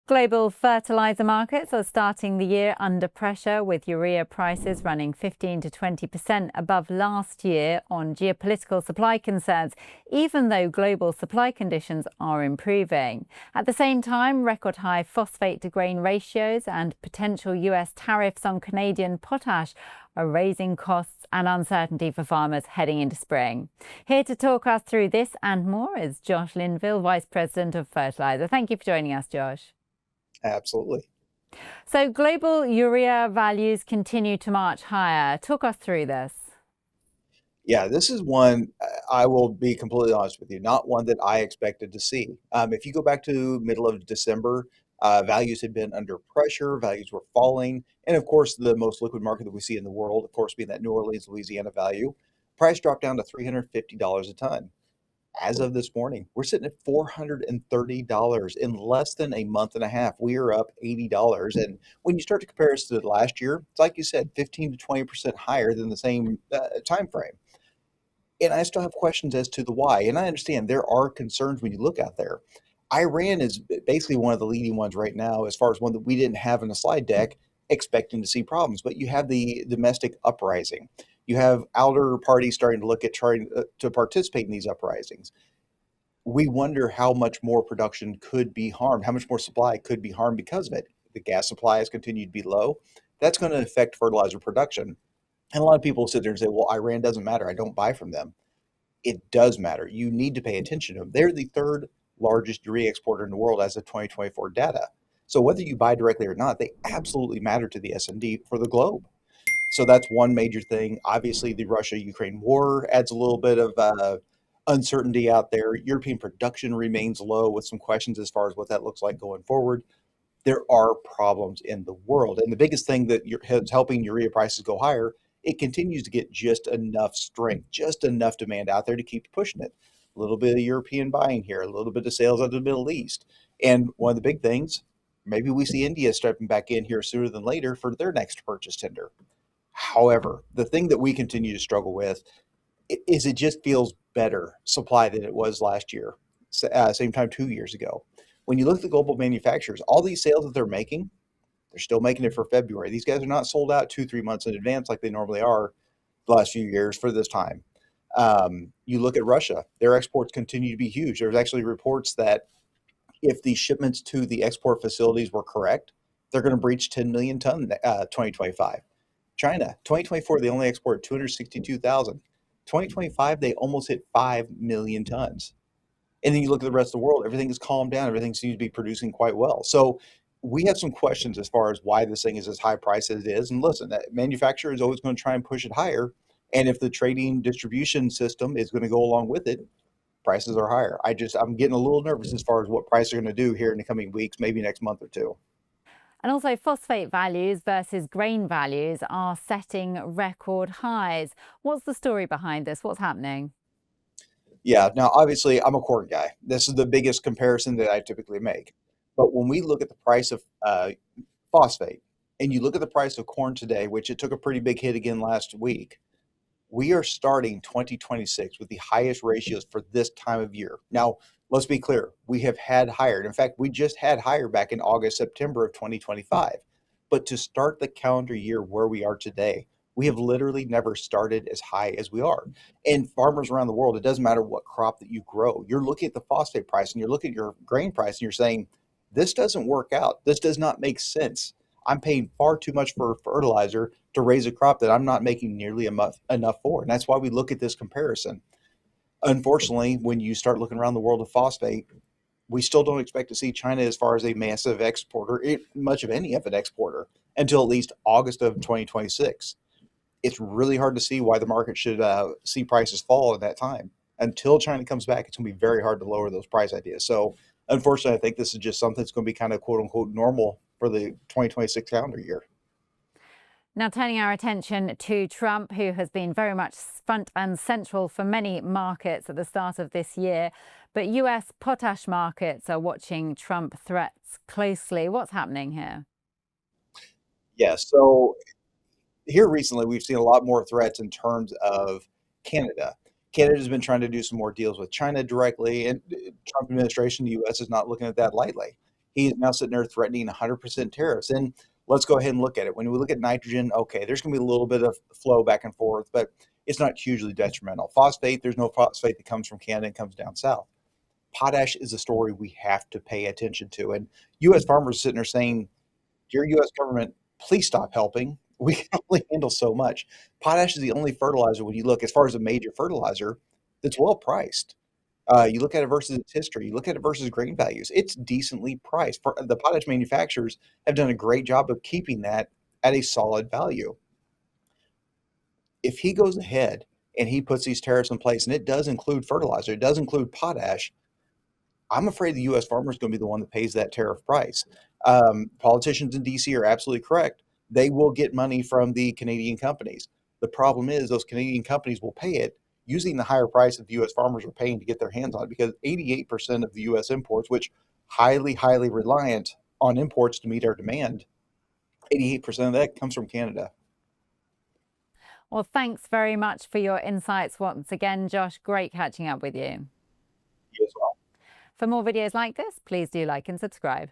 Global fertilizer markets are starting the year under pressure, with urea prices running 15 to 20% above last year on geopolitical supply concerns, even though global supply conditions are improving. At the same time, record high phosphate to grain ratios and potential US tariffs on Canadian potash are raising costs and uncertainty for farmers heading into spring. Here to talk us through this and more is Josh Linville, Vice President of Fertilizer. Thank you for joining us, Josh. Absolutely. So global urea values continue to march higher. Talk us through this. Yeah, this is one, I will be completely honest with you, not one that I expected to see. If you go back to middle of December, values had been under pressure, values were falling, and of course, the most liquid market that we see in the world, of course, being that New Orleans, Louisiana value, price dropped down to $350 a ton. As of this morning, we're sitting at $430 in less than a month and a half. We are up $80. And when you start to compare us to last year, it's like you said, 15 to 20% higher than the same time frame. And I still have questions as to the why. And I understand there are concerns when you look out there. Iran is basically one of the leading ones right now, as far as one that we didn't have in the slide deck, expecting to see problems. But you have the domestic uprising. You have outer parties starting to look at trying to participate in these uprisings. We wonder how much more production could be harmed, how much more supply could be harmed because of it. The gas supply has continued to be low. That's going to affect fertilizer production. And a lot of people sit there and say, well, Iran doesn't matter. I don't buy from them. It does matter. You need to pay attention to them. They're the third largest urea exporter in the world as of 2024 data. So whether you buy directly or not, they absolutely matter to the S&D for the globe. So that's one major thing. Obviously, the Russia-Ukraine war adds a little bit of uncertainty out there. European production remains low with some questions as far as what that looks like going forward. There are problems in the world. And the biggest thing that is helping urea prices go higher, it continues to get just enough strength, just enough demand out there to keep pushing it. A little bit of European buying here, a little bit of sales out of the Middle East. And one of the big things, maybe we see India stepping back in here sooner than later for their next purchase tender. However, the thing that we continue to struggle with is it just feels better supply than it was last year, same time 2 years ago. When you look at the global manufacturers, all these sales that they're making, they're still making it for February. These guys are not sold out 2, 3 months in advance like they normally are the last few years for this time. You look at Russia, their exports continue to be huge. There's actually reports that if the shipments to the export facilities were correct, they're going to breach 10 million ton 2025. China, 2024, they only exported 262,000. 2025, they almost hit 5 million tons. And then you look at the rest of the world, everything is calmed down. Everything seems to be producing quite well. So we have some questions as far as why this thing is as high priced as it is. And listen, that manufacturer is always going to try and push it higher. And if the trading distribution system is going to go along with it, prices are higher. I'm getting a little nervous as far as what prices are going to do here in the coming weeks, maybe next month or two. And also, phosphate values versus grain values are setting record highs. What's the story behind this? What's happening? Yeah, now obviously I'm a corn guy. This is the biggest comparison that I typically make. But when we look at the price of phosphate and you look at the price of corn today, which it took a pretty big hit again last week, we are starting 2026 with the highest ratios for this time of year. Now, let's be clear, we have had higher. In fact, we just had higher back in August, September of 2025. But to start the calendar year where we are today, we have literally never started as high as we are. And farmers around the world, it doesn't matter what crop that you grow. You're looking at the phosphate price and you're looking at your grain price and you're saying, this doesn't work out. This does not make sense. I'm paying far too much for fertilizer to raise a crop that I'm not making nearly enough for. And that's why we look at this comparison. Unfortunately, when you start looking around the world of phosphate, we still don't expect to see China as far as a massive exporter, much of any of an exporter, until at least August of 2026. It's really hard to see why the market should see prices fall at that time. Until China comes back, it's going to be very hard to lower those price ideas. So unfortunately, I think this is just something that's going to be kind of quote unquote normal for the 2026 calendar year. Now, turning our attention to Trump, who has been very much front and central for many markets at the start of this year. But US potash markets are watching Trump threats closely. What's happening here? Yeah, so here recently, we've seen a lot more threats in terms of Canada. Canada's been trying to do some more deals with China directly, and Trump administration, the U.S. is not looking at that lightly. He is now sitting there threatening 100% tariffs. And let's go ahead and look at it. When we look at nitrogen, okay, there's going to be a little bit of flow back and forth, but it's not hugely detrimental. Phosphate, there's no phosphate that comes from Canada and comes down south. Potash is a story we have to pay attention to. And U.S. farmers are sitting there saying, dear U.S. government, please stop helping. We can only handle so much. Potash is the only fertilizer, when you look as far as a major fertilizer, that's well priced. You look at it versus its history, you look at it versus grain values, it's decently priced. The potash manufacturers have done a great job of keeping that at a solid value. If he goes ahead and he puts these tariffs in place, and it does include fertilizer, it does include potash, I'm afraid the U.S. farmer is going to be the one that pays that tariff price. Politicians in D.C. are absolutely correct. They will get money from the Canadian companies. The problem is those Canadian companies will pay it using the higher price that the U.S. farmers are paying to get their hands on it, because 88% of the U.S. imports, which highly, highly reliant on imports to meet our demand, 88% of that comes from Canada. Well, thanks very much for your insights once again, Josh. Great catching up with you. You as well. For more videos like this, please do like and subscribe.